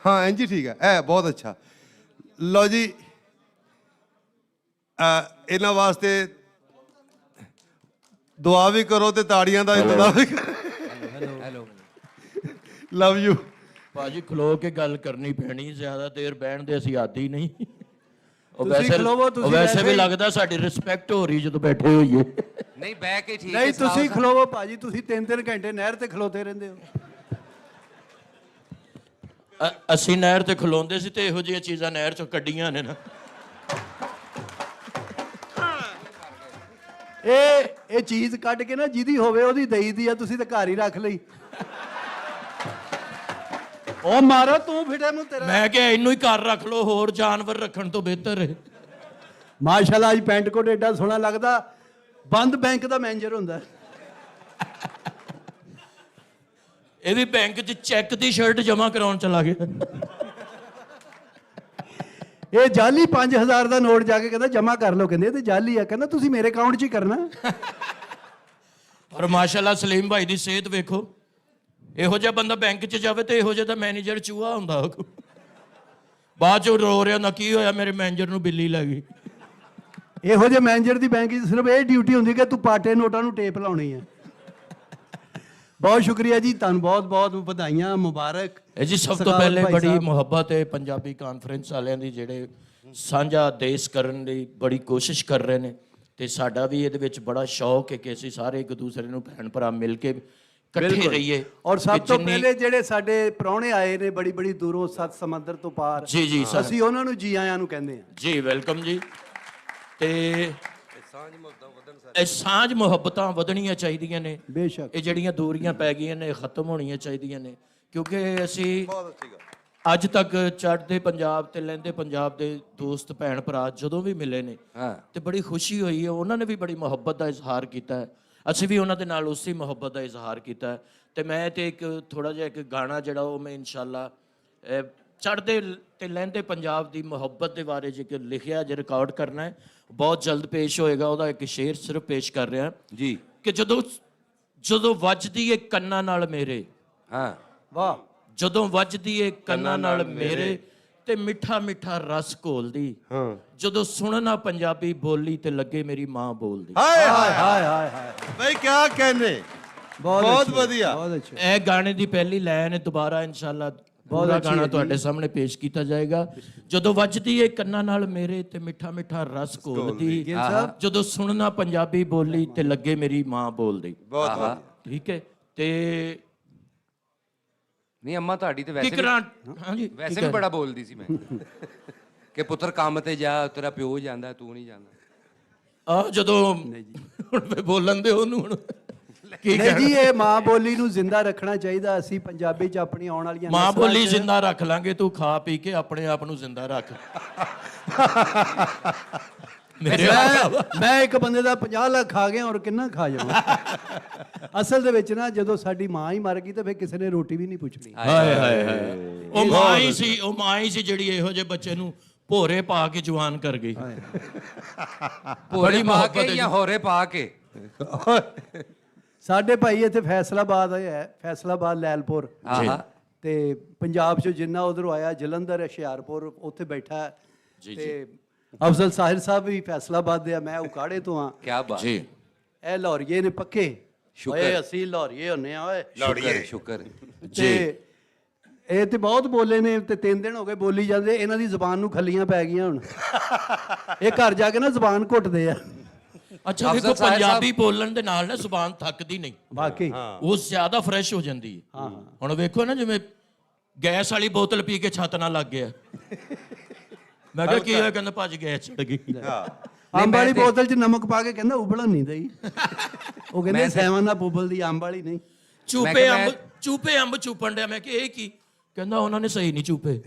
हाँ इंज ही ठीक है, है बहुत अच्छा। लो जी इन्हों वास्ते दुआ भी करो तो ताड़ियां का इंतजाम भी करो। ਹੈਲੋ लव यू ਭਾਜੀ ਖਲੋ ਕੇ ਗੱਲ ਕਰਨੀ ਪੈਣੀ, ਜ਼ਿਆਦਾ ਦੇਰ ਬਹਿਣ ਦੇ ਅਸੀਂ ਆਦੀ ਨਹੀਂ। ਉਹ ਤੁਸੀਂ ਖਲੋਵੋ, ਤੁਸੀਂ ਵੈਸੇ ਵੈਸੇ ਵੀ ਹੀ- ਲੱਗਦਾ ਸਾਡੀ ਰਿਸਪੈਕਟ ਹੋ ਰਹੀ ਜਦੋਂ ਬੈਠੇ ਹੋਈਏ। ਨਹੀਂ ਬਹਿ ਕੇ ਠੀਕ ਨਹੀਂ ਤੁਸੀਂ ਖਲੋਵੋ ਭਾਜੀ, ਤੁਸੀਂ 3-3 ਘੰਟੇ ਨਹਿਰ ਤੇ ਖਲੋਤੇ ਰਹਿੰਦੇ ਹੋ। ਅਸੀਂ ਨਹਿਰ ਤੇ ਖਲੋਂਦੇ ਸੀ ਤੇ ਇਹੋ ਜਿਹੀਆਂ ਚੀਜ਼ਾਂ ਨਹਿਰ ਚੋਂ ਕੱਢੀਆਂ ਨੇ ਨਾ। ਇਹ ਚੀਜ਼ ਕੱਢ ਕੇ ਨਾ ਜਿਹਦੀ ਹੋਵੇ ਉਹਦੀ ਦਈ ਦੀ ਆ, ਤੁਸੀਂ ਤਾਂ ਘਰ ਹੀ ਰੱਖ ਲਈ। ਉਹ ਮਾਰੋ ਤੂੰ ਫਿਟੇ ਮੂੰਹ ਤੇਰਾ। ਮੈਂ ਕਿਹਾ ਇਹਨੂੰ ਹੀ ਘਰ ਰੱਖ ਲਓ, ਹੋਰ ਜਾਨਵਰ ਰੱਖਣ ਤੋਂ ਬਿਹਤਰ ਹੈ। ਮਾਸ਼ਾਅੱਲਾ ਅੱਜ ਪੈਂਟ ਕੋਟ ਏਡਾ ਸੋਹਣਾ ਲੱਗਦਾ, ਬੰਦ ਬੈਂਕ ਦਾ ਮੈਨੇਜਰ ਹੁੰਦਾ। ਇਹ ਵੀ ਬੈਂਕ 'ਚ ਚੈੱਕ ਦੀ ਸ਼ਰਟ ਜਮ੍ਹਾਂ ਕਰਾਉਣ ਚਲਾ ਗਿਆ। ਇਹ ਜਾਲੀ 5000 ਦਾ ਨੋਟ ਜਾ ਕੇ ਕਹਿੰਦਾ ਜਮਾ ਕਰ ਲਓ, ਕਹਿੰਦੇ ਇਹ ਤੇ ਜਾਲੀ ਆ। ਕਹਿੰਦਾ ਤੁਸੀਂ ਮੇਰੇ ਅਕਾਊਂਟ 'ਚ ਹੀ ਕਰਨਾ। ਔਰ ਮਾਸ਼ਾਅੱਲਾ ਸਲੀਮ ਭਾਈ ਦੀ ਸਿਹਤ ਵੇਖੋ, ਇਹੋ ਜਿਹਾ ਬੰਦਾ ਬੈਂਕ 'ਚ ਜਾਵੇ ਤੇ ਇਹੋ ਜਿਹਾ ਤਾਂ ਮੈਨੇਜਰ ਚੂਹਾ ਹੁੰਦਾ। ਬਾਅਦ 'ਚੋਂ ਰੋ ਰਿਹਾ ਨਾ, ਕੀ ਹੋਇਆ ਮੇਰੇ ਮੈਨੇਜਰ ਨੂੰ ਬਿੱਲੀ ਲੱਗ ਗਈ। ਇਹੋ ਜਿਹੇ ਮੈਨੇਜਰ ਦੀ ਬੈਂਕ 'ਚ ਸਿਰਫ ਇਹ ਡਿਊਟੀ ਹੁੰਦੀ ਕਿ ਤੂੰ ਪਾਟੇ ਨੋਟਾਂ ਨੂੰ ਟੇਪ ਲਾਉਣੀ ਹੈ। ਬਹੁਤ ਸ਼ੁਕਰੀਆ ਜੀ, ਤੁਹਾਨੂੰ ਬਹੁਤ ਬਹੁਤ ਵਧਾਈਆਂ, ਮੁਬਾਰਕ। ਇਹ ਜੀ ਸਭ ਤੋਂ ਪਹਿਲੇ ਬੜੀ ਮੁਹੱਬਤ ਹੈ ਪੰਜਾਬੀ ਕਾਨਫਰੰਸ ਵਾਲਿਆਂ ਦੀ, ਜਿਹੜੇ ਸਾਂਝਾ ਦੇਸ਼ ਕਰਨ ਲਈ ਬੜੀ ਕੋਸ਼ਿਸ਼ ਕਰ ਰਹੇ ਨੇ, ਤੇ ਸਾਡਾ ਵੀ ਇਹਦੇ ਵਿੱਚ ਬੜਾ ਸ਼ੌਕ ਹੈ ਕਿ ਅਸੀਂ ਸਾਰੇ ਇੱਕ ਦੂਸਰੇ ਨੂੰ ਭੈਣ ਭਰਾ ਮਿਲ ਕੇ ਇਕੱਠੇ ਰਹੀਏ। ਔਰ ਸਭ ਤੋਂ ਪਹਿਲੇ ਜਿਹੜੇ ਸਾਡੇ ਪ੍ਰਾਹੁਣੇ ਆਏ ਨੇ ਬੜੀ ਬੜੀ ਦੂਰੋਂ, 7 ਸਮੁੰਦਰ ਤੋਂ ਪਾਰ, ਜੀ ਜੀ ਸਰ, ਅਸੀਂ ਉਹਨਾਂ ਨੂੰ ਜੀ ਆਇਆਂ ਨੂੰ ਕਹਿੰਦੇ ਹਾਂ। ਜੀ ਵੈਲਕਮ ਜੀ। ਤੇ ਇਹ ਸਾਂਝ ਮੁਹੱਬਤਾਂ ਵਧਣੀਆਂ ਚਾਹੀਦੀਆਂ ਨੇ ਬੇਸ਼ੱਕ। ਇਹ ਜਿਹੜੀਆਂ ਦੂਰੀਆਂ ਪੈ ਗਈਆਂ ਨੇ ਖਤਮ ਹੋਣੀਆਂ ਚਾਹੀਦੀਆਂ ਨੇ, ਕਿਉਂਕਿ ਅਸੀਂ ਅੱਜ ਤੱਕ ਚੜ੍ਹਦੇ ਪੰਜਾਬ ਤੇ ਲਹਿੰਦੇ ਪੰਜਾਬ ਦੇ ਦੋਸਤ ਭੈਣ ਭਰਾ ਜਦੋਂ ਵੀ ਮਿਲੇ ਨੇ ਤੇ ਬੜੀ ਖੁਸ਼ੀ ਹੋਈ ਹੈ। ਉਹਨਾਂ ਨੇ ਵੀ ਬੜੀ ਮੁਹੱਬਤ ਦਾ ਇਜ਼ਹਾਰ ਕੀਤਾ ਹੈ, ਅਸੀਂ ਵੀ ਉਹਨਾਂ ਦੇ ਨਾਲ ਉਸੇ ਮੁਹੱਬਤ ਦਾ ਇਜ਼ਹਾਰ ਕੀਤਾ ਹੈ। ਤੇ ਮੈਂ ਤੇ ਇੱਕ ਥੋੜਾ ਜਿਹਾ ਇੱਕ ਗਾਣਾ ਜਿਹੜਾ ਉਹ ਮੈਂ ਇਨਸ਼ਾਅੱਲਾ ਚੜ੍ਹਦੇ ਤੇ ਲਹਿੰਦੇ ਪੰਜਾਬ ਦੀ ਮੁਹੱਬਤ ਦੇ ਬਾਰੇ ਜੇ ਲਿਖਿਆ, ਜੇ ਰਿਕਾਰਡ ਕਰਨਾ ਹੈ, ਬਹੁਤ ਜਲਦ ਪੇਸ਼ ਹੋਏਗਾ। ਉਹਦਾ ਇੱਕ ਸ਼ੇਰ ਸਿਰਫ ਪੇਸ਼ ਕਰ ਰਿਹਾ ਜੀ ਕਿ ਜਦੋਂ ਵੱਜਦੀ ਏ ਕੰਨਾਂ ਨਾਲ ਮੇਰੇ, ਹਾਂ ਵਾਹ, ਜਦੋਂ ਵੱਜਦੀ ਏ ਕੰਨਾਂ ਨਾਲ ਮੇਰੇ ਤੇ ਮਿੱਠਾ ਮਿੱਠਾ ਰਸ ਘੋਲਦੀ, ਜਦੋਂ ਸੁਣਨਾ ਪੰਜਾਬੀ ਬੋਲੀ ਤੇ ਲੱਗੇ ਮੇਰੀ ਮਾਂ ਬੋਲਦੀ। हाय हाय ਹਾਏ ਹਾਏ ਹਾਏ, भाई क्या कहने, बहुत बढ़िया। ਬਹੁਤ ਅੱਛਾ। ਇਹ ਗਾਣੇ ਦੀ ਪਹਿਲੀ ਲਾਈਨ ਹੈ, ਦੁਬਾਰਾ ਇਨਸ਼ਾਅੱਲਾ ਪੂਰਾ ਗਾਣਾ ਤੁਹਾਡੇ ਸਾਹਮਣੇ ਪੇਸ਼ ਕੀਤਾ ਜਾਏਗਾ। ਜਦੋਂ ਵੱਜਦੀ ਏ ਕੰਨਾਂ ਨਾਲ ਮੇਰੇ ਤੇ ਮਿੱਠਾ ਮਿੱਠਾ ਰਸ ਘੋਲਦੀ, ਜਦੋਂ ਸੁਣਨਾ ਪੰਜਾਬੀ ਬੋਲੀ ਤੇ ਲੱਗੇ ਮੇਰੀ ਮਾਂ ਬੋਲਦੀ। बहुत ਠੀਕ ਹੈ। ਤੇ ਨਹੀਂ ਅੰਮਾ ਤੁਹਾਡੀ ਤੇ ਵੈਸੇ ਕਿਕਰਾਂ, ਹਾਂਜੀ ਵੈਸੇ ਵੀ ਬੜਾ ਬੋਲਦੀ ਸੀ ਮੈਂ ਕਿ ਪੁੱਤਰ ਕੰਮ ਤੇ ਜਾ, ਤੇਰਾ ਪਿਓ ਜਾਂਦਾ, ਤੂੰ ਨਹੀਂ ਜਾਂਦਾ। ਆ ਜਦੋਂ ਹੁਣ ਮੈਂ ਬੋਲਣ ਦੇ ਉਹਨੂੰ ਹੁਣ ਕੀ ਨਹੀਂ ਜੀ, ਇਹ ਮਾਂ ਬੋਲੀ ਨੂੰ ਜ਼ਿੰਦਾ ਰੱਖਣਾ ਚਾਹੀਦਾ। ਅਸੀਂ ਪੰਜਾਬੀ 'ਚ ਆਪਣੀ ਆਉਣ ਵਾਲੀਆਂ ਮਾਂ ਨਸਲਾਂ ਬੋਲੀ 'ਚ- ਜ਼ਿੰਦਾ ਰੱਖ ਲਾਂਗੇ, ਤੂੰ ਖਾ ਪੀ ਕੇ ਆਪਣੇ ਆਪ ਨੂੰ ਜ਼ਿੰਦਾ ਰੱਖ। ਮੈਂ ਇੱਕ ਬੰਦੇ ਦਾ 50 ਲੱਖ ਖਾ ਗਿਆ, ਔਰ ਕਿੰਨਾ ਖਾ ਜਾਵਾਂ। ਅਸਲ ਦੇ ਵਿੱਚ ਨਾ ਜਦੋਂ ਸਾਡੀ ਮਾਂ ਹੀ ਮਰ ਗਈ ਤਾਂ ਫਿਰ ਕਿਸੇ ਨੇ ਰੋਟੀ ਵੀ ਨਹੀਂ ਪੁੱਛਣੀ। ਹਾਏ ਹਾਏ ਹਾਏ, ਉਹ ਮਾਂ ਹੀ ਸੀ, ਉਹ ਮਾਂ ਹੀ ਸੀ ਜਿਹੜੀ ਇਹੋ ਜਿਹੇ ਬੱਚੇ ਨੂੰ ਭੋਰੇ ਪਾ ਕੇ ਜਵਾਨ ਕਰ ਗਈ। ਭੋਰੇ ਪਾ ਕੇ ਜਾਂ ਹੋਰੇ ਪਾ ਕੇ। ਸਾਡੇ ਭਾਈ ਇੱਥੇ ਫੈਸਲਾਬਾਦ ਹੈ, ਫੈਸਲਾਬਾਦ ਲੈਲਪੁਰ, ਤੇ ਪੰਜਾਬ 'ਚੋਂ ਜਿੰਨਾ ਉਧਰੋਂ ਆਇਆ, ਜਲੰਧਰ, ਹੁਸ਼ਿਆਰਪੁਰ, ਉੱਥੇ ਬੈਠਾ ਹੈ। ਤੇ ਅਫਜ਼ਲ ਸਾਹਿਲ ਸਾਹਿਬ ਵੀ ਫੈਸਲਾਬਾਦ ਦੇ ਆ, ਮੈਂ ਉਕਾੜੇ ਤੋਂ ਆ। ਕੀ ਬਾਤ ਜੀ। ਇਹ ਲਾਹੌਰੀਏ ਨੇ ਪੱਕੇ, ਓਏ ਅਸੀਂ ਲਾਹੌਰੀਏ ਹੁੰਨੇ ਆ ਓਏ। ਸ਼ੁਕਰ ਸ਼ੁਕਰ ਤੇ ਇਹ ਤੇ ਬਹੁਤ ਬੋਲੇ ਨੇ, ਤੇ 3 ਦਿਨ ਹੋ ਗਏ ਬੋਲੀ ਜਾਂਦੇ। ਇਹਨਾਂ ਦੀ ਜ਼ੁਬਾਨ ਨੂੰ ਖੱਲੀਆਂ ਪੈ ਗਈਆਂ ਹੁਣ। ਇਹ ਘਰ ਜਾ ਕੇ ਨਾ ਜ਼ੁਬਾਨ ਘੁੱਟਦੇ ਆ। ਅੱਛਾ ਦੇਖੋ, ਪੰਜਾਬੀ ਬੋਲਣ ਦੇ ਨਾਲ ਨਾ ਜ਼ੁਬਾਨ ਥੱਕਦੀ ਨਹੀਂ, ਵਾਕਈ ਉਹ ਜ਼ਿਆਦਾ ਫਰੈਸ਼ ਹੋ ਜਾਂਦੀ ਹੈ। ਹੁਣ ਵੇਖੋ ਨਾ, ਜਿਵੇਂ ਗੈਸ ਵਾਲੀ ਬੋਤਲ ਪੀ ਕੇ ਛੱਤ ਨਾਲ ਲੱਗ ਗਿਆ। ਮੈਂ ਕਿਹਾ ਕੀ ਹੋਇਆ, ਕਹਿੰਦਾ ਭੱਜ ਗੈਸ ਚੜ ਗਈ। ਅੰਬ ਵਾਲੀ ਬੋਤਲ 'ਚ ਨਮਕ ਪਾ ਕੇ ਕਹਿੰਦਾ ਉਬਲਣ ਨਹੀਂ ਦਈ। ਉਹ ਕਹਿੰਦੇ ਸੈਵਨ ਦਾ ਉਬਲਦੀ, ਅੰਬ ਵਾਲੀ ਨਹੀਂ। ਚੂਪੇ ਅੰਬ ਚੂਪਣ ਡਿਆ। ਮੈਂ ਕਿਹਾ ਇਹ ਕੀ? ਕਹਿੰਦਾ ਉਹਨਾਂ ਨੇ ਸਹੀ ਨਹੀਂ ਚੂਪੇ।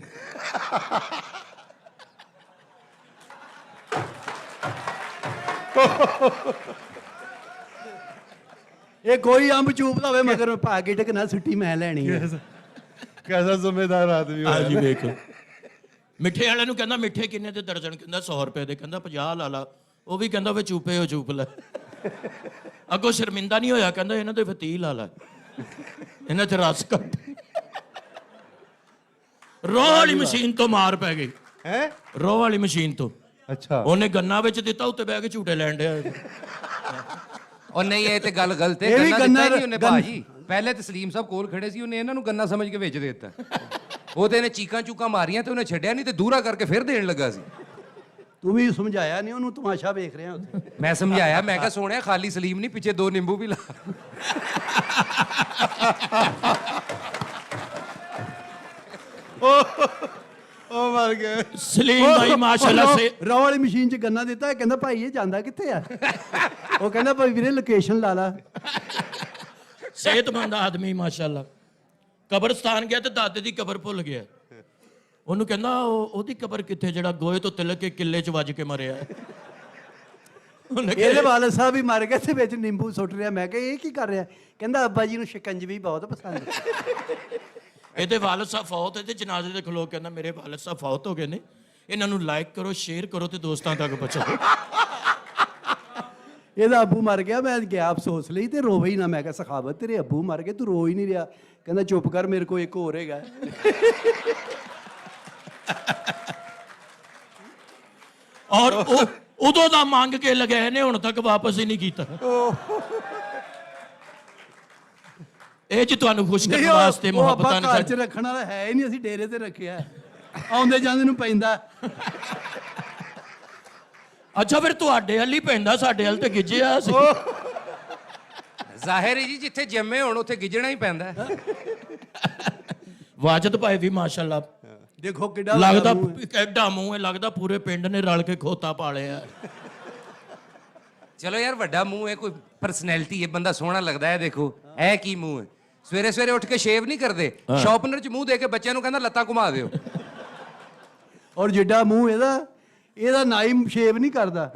ਇਹ ਕੋਈ ਅੰਬ ਚੂਪਦਾ ਹੋਵੇ ਮਗਰ ਪਾ ਕੇ ਟਕ ਨਾ ਸੁੱਟੀ ਮੈਂ ਲੈਣੀ ਹੈ। कैसा जिम्मेदार आदमी हो। ਹਾਂਜੀ ਵੇਖੋ, ਮਿੱਠੇ ਵਾਲੇ ਨੂੰ ਕਹਿੰਦਾ ਮਿੱਠੇ ਕਿੰਨੇ ਦੇ ਦਰਜਨ? ਕਹਿੰਦਾ 100 ਰੁਪਏ ਦੇ। ਕਹਿੰਦਾ 50 ਲਾ ਲਾ। ਉਹ ਵੀ ਕਹਿੰਦਾ ਵੇ ਚੂਪੇ ਹੋ ਚੂਪ ਲੈ। ਅੱਗੋਂ ਸ਼ਰਮਿੰਦਾ ਨਹੀਂ ਹੋਇਆ, ਕਹਿੰਦਾ ਇਹਨਾਂ ਦੇ ਫਿਰ 30 ਲਾ ਲਾ, ਇਹਨਾਂ 'ਚ ਰਸ ਘੱਟ। ਰੋਹ ਵਾਲੀ ਮਸ਼ੀਨ ਤੋਂ ਮਾਰ ਪੈ ਗਈ, ਹੈ ਰੋਹ ਵਾਲੀ ਮਸ਼ੀਨ ਤੋਂ। ਅੱਛਾ ਉਹਨੇ ਗੰਨਾ ਵਿੱਚ ਦਿੱਤਾ, ਉੱਤੇ ਬਹਿ ਕੇ ਝੂਟੇ ਲੈਣ ਡਿਆ। ਉਹ ਨਹੀਂ, ਇਹ ਤੇ ਗੱਲ ਗਲਤ ਹੈ। ਇਹ ਵੀ ਗੰਨਾ ਦਿੱਤਾ ਹੀ ਗੰਨਾ- ਨਹੀਂ ਉਹਨੇ ਭਾਜੀ। ਪਹਿਲੇ ਤੇ ਸਲੀਮ ਸਾਹਿਬ ਕੋਲ ਖੜੇ ਸੀ, ਉਹਨੇ ਇਹਨਾਂ ਨੂੰ ਗੰਨਾ ਸਮਝ ਕੇ ਵੇਚ ਦੇ ਦਿੱਤਾ। ਉਹ ਤੇ ਇਹਨੇ ਚੀਕਾਂ ਚੂਕਾਂ ਮਾਰੀਆਂ ਤੇ ਉਹਨੇ ਛੱਡਿਆ ਨਹੀਂ, ਤੇ ਦੂਰਾ ਕਰਕੇ ਫਿਰ ਦੇਣ ਲੱਗਾ ਸੀ। ਤੂੰ ਵੀ ਸਮਝਾਇਆ ਨਹੀਂ ਉਹਨੂੰ, ਤਮਾਸ਼ਾ ਵੇਖ ਰਿਹਾ ਉੱਥੇ। ਮੈਂ ਸਮਝਾਇਆ, ਮੈਂ ਕਿਹਾ ਸੋਹਣਿਆ ਖਾਲੀ ਸਲੀਮ ਨਹੀਂ, ਪਿੱਛੇ 2 ਨਿੰਬੂ ਵੀ ਲਾ। ਉਹ ਮਰ ਗਏ। ਸਲੀਮ ਭਾਈ ਮਾਸ਼ਾਅੱਲਾ ਸੇ ਰੋਹ ਵਾਲੀ ਮਸ਼ੀਨ 'ਚ ਗੰਨਾ ਦਿੱਤਾ, ਇਹ ਕਹਿੰਦਾ ਭਾਈ ਇਹ ਜਾਂਦਾ ਕਿੱਥੇ ਆ? ਉਹ ਕਹਿੰਦਾ ਭਾਈ ਵੀਰੇ ਲੋਕੇਸ਼ਨ ਲਾ ਲਾ। ਸਿਹਤਮੰਦ ਆਦਮੀ ਮਾਸ਼ਾਅੱਲਾ। ਕਬਰਸਤਾਨ ਗਿਆ ਤੇ ਦਾਦੇ ਦੀ ਕਬਰ ਭੁੱਲ ਗਿਆ। ਉਹਨੂੰ ਕਹਿੰਦਾ ਉਹਦੀ ਕਬਰ ਕਿੱਥੇ, ਜਿਹੜਾ ਗੋਹੇ ਤੋਂ ਤਿਲਕ ਕੇ ਕਿੱਲੇ 'ਚ ਵੱਜ ਕੇ ਮਰਿਆ? ਉਹਨੇ ਕਿਹਾ ਇਹਦੇ ਵਾਲਦ ਸਾਹਿਬ ਵੀ ਮਰ ਗਏ ਤੇ ਵਿੱਚ ਨਿੰਬੂ ਸੁੱਟ ਰਿਹਾ। ਮੈਂ ਕਿਹਾ ਇਹ ਕੀ ਕਰ ਰਿਹਾ? ਕਹਿੰਦਾ ਅੱਬਾ ਜੀ ਨੂੰ ਸ਼ਿਕੰਜਵੀ ਬਹੁਤ ਪਸੰਦ ਹੈ। ਇਹਦੇ ਵਾਲਦ ਸਾਹਿਬ ਫੌਤ ਹੈ ਤੇ ਜਨਾਜ਼ੇ ਦੇ ਖਲੋ ਕਹਿੰਦਾ ਮੇਰੇ ਵਾਲਦ ਸਾਹਿਬ ਫੌਤ ਹੋ ਗਏ ਨੇ, ਇਹਨਾਂ ਨੂੰ ਲਾਈਕ ਕਰੋ, ਸ਼ੇਅਰ ਕਰੋ ਤੇ ਦੋਸਤਾਂ ਤੱਕ ਪਹੁੰਚਾਓ। ਇਹਦਾ ਅੱਬੂ ਮਰ ਗਿਆ। ਮੈਂ ਗਿਆ ਅਫਸੋਸ ਲਈ ਤੇ ਰੋਵੇ ਹੀ ਨਾ। ਮੈਂ ਕਿਹਾ ਸਖਾਵਤ ਤੇਰੇ ਅੱਬੂ ਮਰ ਗਏ, ਤੂੰ ਰੋ ਹੀ ਨਹੀਂ ਰਿਹਾ। ਕਹਿੰਦਾ ਚੁੱਪ ਕਰ, ਮੇਰੇ ਕੋਲ ਇੱਕ ਹੋਰ ਹੈਗਾ। ਔਰ ਉਹ ਉਦੋਂ ਦਾ ਮੰਗ ਕੇ ਲਗਾਏ ਨੇ, ਹੁਣ ਤੱਕ ਵਾਪਸ ਹੀ ਨਹੀਂ ਕੀਤਾ। ਇਹ ਜੀ ਤੁਹਾਨੂੰ ਖੁਸ਼ ਕਰਨ ਵਾਸਤੇ ਉਹ ਆਪਾਂ ਮੁਹੱਬਤਾਂ ਘਰ 'ਚ ਰੱਖਣ ਵਾਲਾ ਹੈ ਹੀ ਨਹੀਂ, ਅਸੀਂ ਡੇਰੇ ਤੇ ਰੱਖਿਆ। ਆਉਂਦੇ ਜਾਂਦੇ ਨੂੰ ਪੈਂਦਾ। ਅੱਛਾ ਫਿਰ ਤੁਹਾਡੇ ਵੱਲ ਹੀ ਪੈਂਦਾ, ਸਾਡੇ ਵੱਲ ਤੇ ਗਿੱਜਿਆ ਸੀ। ਜ਼ਾਹਿਰ ਹੈ ਜੀ, ਜਿੱਥੇ ਜੰਮੇ ਹੋਣ ਉੱਥੇ ਗਿੱਜਣਾ ਹੀ ਪੈਂਦਾ ਹੈ। ਵਾਜਦ ਭਾਈ ਵੀ ਮਾਸ਼ਾਅੱਲਾ ਦੇਖੋ ਕਿੱਡਾ ਲੱਗਦਾ, ਐਡਾ ਮੂੰਹ ਹੈ, ਲੱਗਦਾ ਪੂਰੇ ਪਿੰਡ ਨੇ ਰਲ ਕੇ ਖੋਤਾ ਪਾਲਿਆ। ਚਲੋ ਯਾਰ, ਵੱਡਾ ਮੂੰਹ ਹੈ, ਕੋਈ ਪਰਸਨੈਲਿਟੀ ਹੈ, ਬੰਦਾ ਸੋਹਣਾ ਲੱਗਦਾ ਹੈ। ਦੇਖੋ ਇਹ ਕੀ ਮੂੰਹ ਹੈ। ਸਵੇਰੇ ਸਵੇਰੇ ਉੱਠ ਕੇ ਸ਼ੇਵ ਨਹੀਂ ਕਰਦੇ, ਸ਼ਾਰਪਨਰ 'ਚ ਮੂੰਹ ਦੇ ਕੇ ਬੱਚਿਆਂ ਨੂੰ ਕਹਿੰਦਾ ਲੱਤਾਂ ਘੁਮਾ ਦਿਓ। ਔਰ ਜਿੱਡਾ ਮੂੰਹ ਇਹਦਾ ਨਾਈ ਸ਼ੇਵ ਨਹੀਂ ਕਰਦਾ।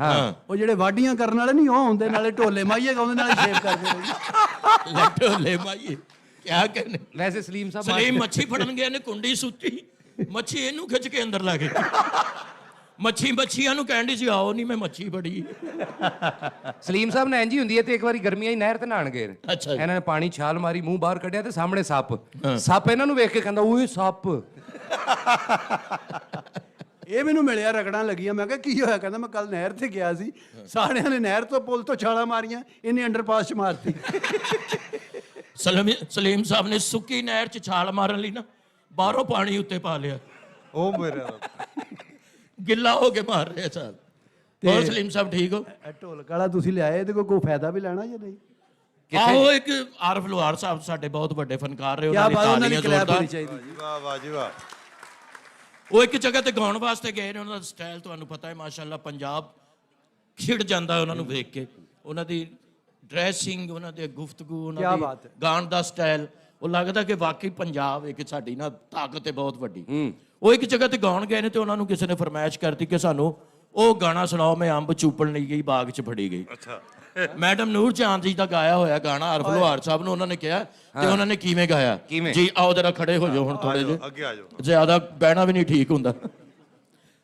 ਉਹ ਜਿਹੜੇ ਵਾਢੀਆਂ ਕਰਨ ਵਾਲੇ ਨਹੀਂ, ਉਹ ਹੁੰਦੇ ਨਾਲੇ ਢੋਲੇ ਮਾਈਏ ਗਾਉਂਦੇ ਨਾਲੇ ਸ਼ੇਵ ਕਰਦੇ ਨੇ। ਲੱਟੋਲੇ ਮਾਈਏ ਕਿਆ ਕਹਿੰਦੇ। ਵੈਸੇ ਸਲੀਮ ਸਾਹਿਬ ਸਲੀਮ ਮੱਛੀ ਫੜਨ ਗਏ ਨੇ, ਕੁੰਡੀ ਸੁੱਟੀ, ਮੱਛੀ ਇਹਨੂੰ ਖਿੱਚ ਕੇ ਅੰਦਰ ਲੈ ਗਈ। ਮੱਛੀਆਂ ਨੂੰ ਕਹਿੰਦੀ ਸੀ ਆਓ, ਨਹੀਂ ਮੈਂ ਮੱਛੀ ਫੜੀ। ਸਲੀਮ ਸਾਹਿਬ ਨੇ ਇੰਝ ਹੀ ਹੁੰਦੀ ਹੈ। ਤੇ ਇੱਕ ਵਾਰੀ ਗਰਮੀਆਂ 'ਚ ਨਹਿਰ ਤੇ ਨਹਾਣ ਗਏ। ਅੱਛਾ ਜੀ। ਇਹਨਾਂ ਨੇ ਪਾਣੀ ਛਾਲ ਮਾਰੀ, ਮੂੰਹ ਬਾਹਰ ਕੱਢਿਆ ਤੇ ਸਾਹਮਣੇ ਸੱਪ ਇਹਨਾਂ ਨੂੰ ਵੇਖ ਕੇ ਕਹਿੰਦਾ ਓਏ ਸੱਪ। ਇਹ ਮੈਨੂੰ ਮਿਲਿਆ, ਰਗੜਾਂ ਲੱਗੀਆਂ। ਮੈਂ ਕਿਹਾ ਕੀ ਹੋਇਆ? ਕਹਿੰਦਾ ਮੈਂ ਕੱਲ ਨਹਿਰ ਤੇ ਗਿਆ ਸੀ, ਸਾਰਿਆਂ ਨੇ ਨਹਿਰ ਤੋਂ ਪੁਲ ਤੋਂ ਛਾਲਾਂ ਮਾਰੀਆਂ, ਇਹਨੇ ਅੰਡਰਪਾਸ 'ਚ ਮਾਰਤੀ। ਸਲੀਮ ਸਾਹਿਬ ਨੇ ਸੁੱਕੀ ਨਹਿਰ 'ਚ ਛਾਲ ਮਾਰਨ ਲਈ ਨਾ ਬਾਹਰੋਂ ਪਾਣੀ ਉੱਤੇ ਪਾ ਲਿਆ। ਉਹ ਮੇਰੇ ਗਿੱਲਾ ਹੋ ਕੇ ਮਾਰ ਰਿਹਾ ਛਾਲ। ਹੋਰ ਸਲੀਮ ਸਾਹਿਬ ਠੀਕ ਹੋ? ਢੋਲਕ ਵਾਲਾ ਤੁਸੀਂ ਲਿਆਏ, ਇਹਦੇ ਕੋਈ ਫਾਇਦਾ ਵੀ ਲੈਣਾ ਜਾਂ ਨਹੀਂ? ਆਹੋ, ਇੱਕ ਆਰਫ ਲੋਹਾਰ ਸਾਹਿਬ ਸਾਡੇ ਬਹੁਤ ਵੱਡੇ ਫਨਕਾਰ ਰਹੇ, ਕਿਆ ਬਾਤ, ਉਹਨਾਂ ਦੀ ਤਾਲੀਆਂ ਕਲੈਪ ਹੋਣੀ ਜ਼ੋਰਦਾਰ। ਚਾਹੀਦੀ। ਵਾਹ ਵਾਹ ਜੀ ਵਾਹ। ਉਹ ਇੱਕ ਜਗ੍ਹਾ ਤੇ ਗਾਉਣ ਵਾਸਤੇ ਗਏ ਨੇ, ਉਹਨਾਂ ਦਾ ਸਟਾਈਲ ਤੁਹਾਨੂੰ ਪਤਾ ਹੈ ਮਾਸ਼ਾਅੱਲਾ, ਪੰਜਾਬ ਖਿੜ ਜਾਂਦਾ ਉਹਨਾਂ ਨੂੰ ਵੇਖ ਕੇ। ਉਹਨਾਂ ਦੀ ਡਰੈਸਿੰਗ, ਉਹਨਾਂ ਦੇ ਗੁਫ਼ਤਗੂ, ਉਹਨਾਂ ਦੀ ਗਾਣ ਦਾ ਸਟਾਈਲ, ਉਹ ਲੱਗਦਾ ਕਿ ਵਾਕਈ ਪੰਜਾਬ ਇੱਕ ਸਾਡੀ ਨਾ ਤਾਕਤ ਹੈ ਬਹੁਤ ਵੱਡੀ। ਉਹ ਇੱਕ ਜਗ੍ਹਾ ਤੇ ਗਾਉਣ ਗਏ ਨੇ ਤੇ ਉਹਨਾਂ ਨੂੰ ਕਿਸੇ ਨੇ ਫਰਮਾਇਸ਼ ਕਰਤੀ ਕਿ ਸਾਨੂੰ ਉਹ ਗਾਣਾ ਸੁਣਾਓ, ਮੈਂ ਅੰਬ ਚੂਪਣ ਲਈ ਗਈ, ਬਾਗ 'ਚ ਫੜੀ ਗਈ। ਅੱਛਾ। ਮੈਡਮ ਨੂਰ ਚਾਂਦ ਜੀ ਦਾ ਗਾਇਆ ਹੋਇਆ ਗਾਣਾ ਆਰਫ ਲੋਹਾਰ ਸਾਹਿਬ ਨੂੰ ਉਹਨਾਂ ਨੇ ਕਿਹਾ, ਤੇ ਉਹਨਾਂ ਨੇ ਕਿਵੇਂ ਗਾਇਆ ਜੀ? ਆਓ ਜਰਾ ਖੜੇ ਹੋ ਜਾਓ ਹੁਣ ਥੋੜੇ ਜਿਹੇ, ਅੱਗੇ ਆ ਜਾਓ। ਜ਼ਿਆਦਾ ਬਹਿਣਾ ਵੀ ਨਹੀਂ ਠੀਕ ਹੁੰਦਾ।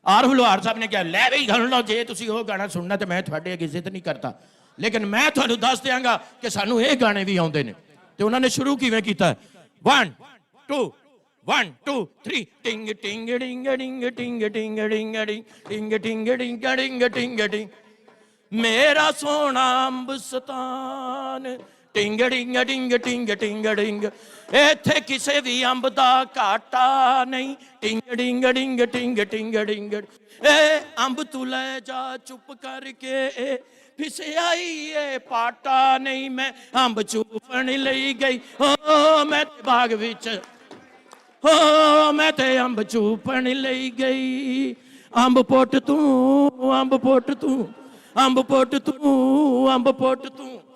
ਆਰਫ ਲੋਹਾਰ ਸਾਹਿਬ ਨੇ ਕਿਹਾ ਲੈ ਬਈ ਸੁਣ ਲਓ, ਜੇ ਤੁਸੀਂ ਉਹ ਗਾਣਾ ਸੁਣਨਾ ਤੇ ਮੈਂ ਤੁਹਾਡੇ ਅੱਗੇ ਜ਼ਿੱਦ ਨਹੀਂ ਕਰਦਾ, ਲੇਕਿਨ ਮੈਂ ਤੁਹਾਨੂੰ ਦੱਸ ਦਿਆਂਗਾ ਕਿ ਸਾਨੂੰ ਇਹ ਗਾਣੇ ਵੀ ਆਉਂਦੇ ਨੇ। ਤੇ ਉਹਨਾਂ ਨੇ ਸ਼ੁਰੂ ਕਿਵੇਂ ਕੀਤਾ? 1 2 1 2 3 ਟਿੰਗ ਟਿੰਗ ਡਿੰਗ ਡਿੰਗ ਟਿੰਗ ਟਿੰਗ ਡਿੰਗ ਡਿੰਗ ਟਿੰਗ ਟਿੰਗ ਡਿੰਗ ਡਿੰਗ ਟਿੰਗ ਡਿੰਗ ਮੇਰਾ ਸੋਹਣਾ ਅੰਬਸਤਾਨ ਟਿੰਗ ਡਿੰਗ ਡਿੰਗ ਟਿੰਗ ਟਿੰਗ ਡਿੰਗ ਇੱਥੇ ਕਿਸੇ ਵੀ ਅੰਬ ਦਾ ਘਾਟਾ ਨਹੀਂ ਟਿੰਗ ਡਿੰਗ ਡਿੰਗ ਟਿੰਗ ਟਿੰਗ ਡਿੰਗ ਏ ਅੰਬ ਤੂੰ ਲੈ ਜਾ ਚੁੱਪ ਕਰਕੇ ਫਿਸਿਆਈ ਏ ਪਾਟਾ ਨਹੀਂ ਮੈਂ ਅੰਬ ਚੂਪਣ ਲਈ ਗਈ ਹੋ ਮੈਂ ਤੇ ਬਾਗ ਵਿੱਚ ਹੋ ਮੈਂ ਤੇ ਅੰਬ ਚੂਪਣ ਲਈ ਗਈ ਅੰਬ ਪੁੱਟ ਤੂੰ ਅੰਬ ਪੁੱਟ ਤੂੰ ਅੰਬ ਪੁੱਟ ਤੂੰ ਅੰਬ ਪੁੱਟ ਤੂੰ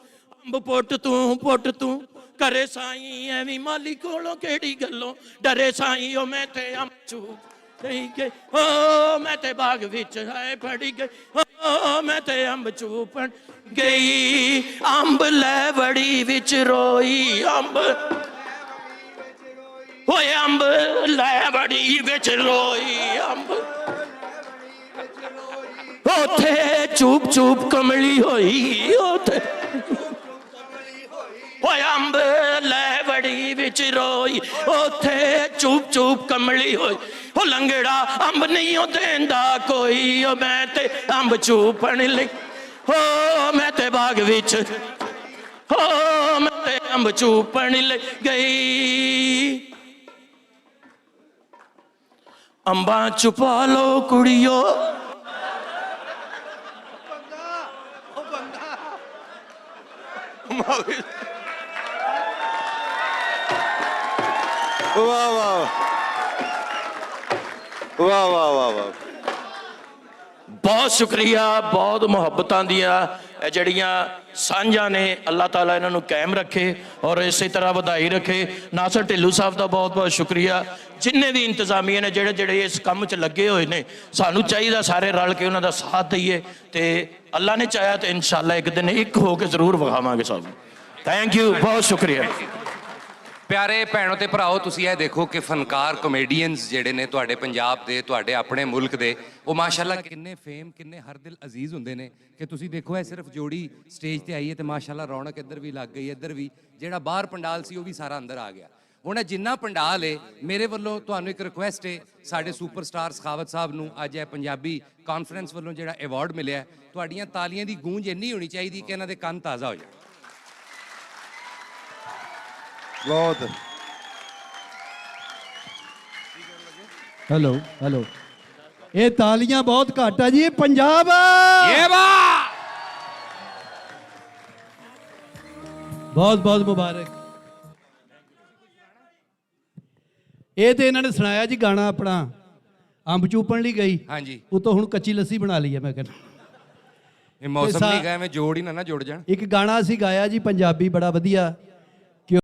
ਅੰਬ ਪੁੱਟ ਤੂੰ ਕਰੇ ਸਾਈਂ ਐਵੇਂ ਮਾਲੀ ਕੋਲੋਂ ਕਿਹੜੀ ਗੱਲੋਂ ਡਰੇ ਸਾਈਂ ਓ ਮੈਂ ਤੇ ਅੰਬ ਚੂਪ ਲਈ ਗਈ ਹੋ ਮੈਂ ਤੇ ਬਾਗ ਵਿੱਚ ਹੈ ਫੜੀ ਗਈ ਹੋ ਮੈਂ ਤੇ ਅੰਬ ਚੂਪਣ ਗਈ ਅੰਬ ਲੈ ਵੜੀ ਵਿੱਚ ਰੋਈ ਅੰਬ ਓਏ ਅੰਬ ਲੈ ਵੜੀ ਵਿੱਚ ਰੋਈ ਅੰਬ ਉੱਥੇ ਚੂਪ ਚੂਪ ਕਮਲੀ ਹੋਈ ਉੱਥੇ ਓਏ ਅੰਬ ਲੈ ਵੜੀ ਵਿੱਚ ਰੋਈ ਉੱਥੇ ਚੁੱਪ ਚੁੱਪ ਕਮਲੀ ਹੋਈ ਉਹ ਲੰਗੜਾ ਅੰਬ ਨਹੀਂ ਉਹ ਦੇਂਦਾ ਕੋਈ ਉਹ ਮੈਂ ਤੇ ਅੰਬ ਚੂਪਣ ਲਈ ਹੋ ਮੈਂ ਤੇ ਬਾਗ ਵਿੱਚ ਹੋ ਮੈਂ ਤੇ ਅੰਬ ਚੂਪਣ ਲਈ ਗਈ ਅੰਬਾਂ ਛੁਪਾ ਲੋ ਕੁੜੀਓ ਵਾਹ ਵਾਹ ਵਾਹ ਵਾਹ ਵਾਹ ਵਾਹ ਬਹੁਤ ਸ਼ੁਕਰੀਆ ਬਹੁਤ ਮੁਹੱਬਤਾਂ ਦੀਆਂ ਇਹ ਜਿਹੜੀਆਂ ਸਾਂਝਾਂ ਨੇ ਅੱਲਾਹ ਤਾਲਾ ਇਹਨਾਂ ਨੂੰ ਕਾਇਮ ਰੱਖੇ ਔਰ ਇਸੇ ਤਰ੍ਹਾਂ ਵਧਾਈ ਰੱਖੇ ਨਾਸਰ ਢਿੱਲੋਂ ਸਾਹਿਬ ਦਾ ਬਹੁਤ ਬਹੁਤ ਸ਼ੁਕਰੀਆ ਜਿੰਨੇ ਵੀ ਇੰਤਜ਼ਾਮੀਆਂ ਨੇ ਜਿਹੜੇ ਇਸ ਕੰਮ 'ਚ ਲੱਗੇ ਹੋਏ ਨੇ ਸਾਨੂੰ ਚਾਹੀਦਾ ਸਾਰੇ ਰਲ ਕੇ ਉਹਨਾਂ ਦਾ ਸਾਥ ਦਈਏ ਤੇ ਅੱਲਾ ਨੇ ਚਾਹਿਆ ਤੇ ਇਨਸ਼ਾਅੱਲਾ ਇੱਕ ਦਿਨ ਇੱਕ ਹੋ ਕੇ ਜ਼ਰੂਰ ਵਿਖਾਵਾਂਗੇ ਸਭ ਨੂੰ ਥੈਂਕ ਯੂ ਬਹੁਤ ਸ਼ੁਕਰੀਆ ਪਿਆਰੇ ਭੈਣੋ ਤੇ ਭਰਾਓ ਤੁਸੀਂ ਇਹ ਦੇਖੋ ਕਿ ਫਨਕਾਰ ਕਮੇਡੀਅਨਸ ਜਿਹੜੇ ਨੇ ਤੁਹਾਡੇ ਪੰਜਾਬ ਦੇ ਤੁਹਾਡੇ ਆਪਣੇ ਮੁਲਕ ਦੇ ਉਹ ਮਾਸ਼ਾਅੱਲਾ ਕਿੰਨੇ ਫੇਮ ਕਿੰਨੇ ਹਰ ਦਿਲ ਅਜ਼ੀਜ਼ ਹੁੰਦੇ ਨੇ ਕਿ ਤੁਸੀਂ ਦੇਖੋ ਇਹ ਸਿਰਫ ਜੋੜੀ ਸਟੇਜ ਤੇ ਆਈ ਹੈ ਤੇ ਮਾਸ਼ਾਅੱਲਾ ਰੌਣਕ ਇੱਧਰ ਵੀ ਲੱਗ ਗਈ ਇੱਧਰ ਵੀ ਜਿਹੜਾ ਬਾਹਰ ਪੰਡਾਲ ਸੀ ਉਹ ਵੀ ਸਾਰਾ ਅੰਦਰ ਆ ਗਿਆ ਹੁਣ ਜਿੰਨਾ ਪੰਡਾਲ ਹੈ ਮੇਰੇ ਵੱਲੋਂ ਤੁਹਾਨੂੰ ਇੱਕ ਰਿਕੁਐਸਟ ਹੈ ਸਾਡੇ ਸੁਪਰਸਟਾਰ ਸਖਾਵਤ ਸਾਹਿਬ ਨੂੰ ਅੱਜ ਇਹ ਪੰਜਾਬੀ ਕਾਨਫਰੰਸ ਵੱਲੋਂ ਜਿਹੜਾ ਅਵਾਰਡ ਮਿਲਿਆ ਤੁਹਾਡੀਆਂ ਤਾਲੀਆਂ ਦੀ ਗੂੰਜ ਇੰਨੀ ਹੋਣੀ ਚਾਹੀਦੀ ਕਿ ਇਹਨਾਂ ਦੇ ਕੰਨ ਤਾਜ਼ਾ ਹੋ ਜਾਣ ਬਹੁਤ ਹੈਲੋ ਹੈਲੋ ਇਹ ਤਾਲੀਆਂ ਬਹੁਤ ਘੱਟ ਆ ਜੀ ਇਹ ਪੰਜਾਬ ਇਹ ਵਾ ਬਹੁਤ ਬਹੁਤ ਮੁਬਾਰਕ ਇਹ ਤੇ ਇਹਨਾਂ ਨੇ ਸੁਣਾਇਆ ਜੀ ਗਾਣਾ ਆਪਣਾ ਅੰਬ ਚੂਪਣ ਲਈ ਗਈ ਹਾਂਜੀ ਉਤੋਂ ਹੁਣ ਕੱਚੀ ਲੱਸੀ ਬਣਾ ਲਈ ਹੈ ਮੈਂ ਕਹਿੰਦਾ ਇਹ ਮੌਸਮ ਨਹੀਂ ਗਾ ਐਵੇਂ ਜੋੜ ਹੀ ਨਾ ਜੁੜ ਜਾਣ ਇੱਕ ਗਾਣਾ ਅਸੀਂ ਗਾਇਆ ਜੀ ਪੰਜਾਬੀ ਬੜਾ ਵਧੀਆ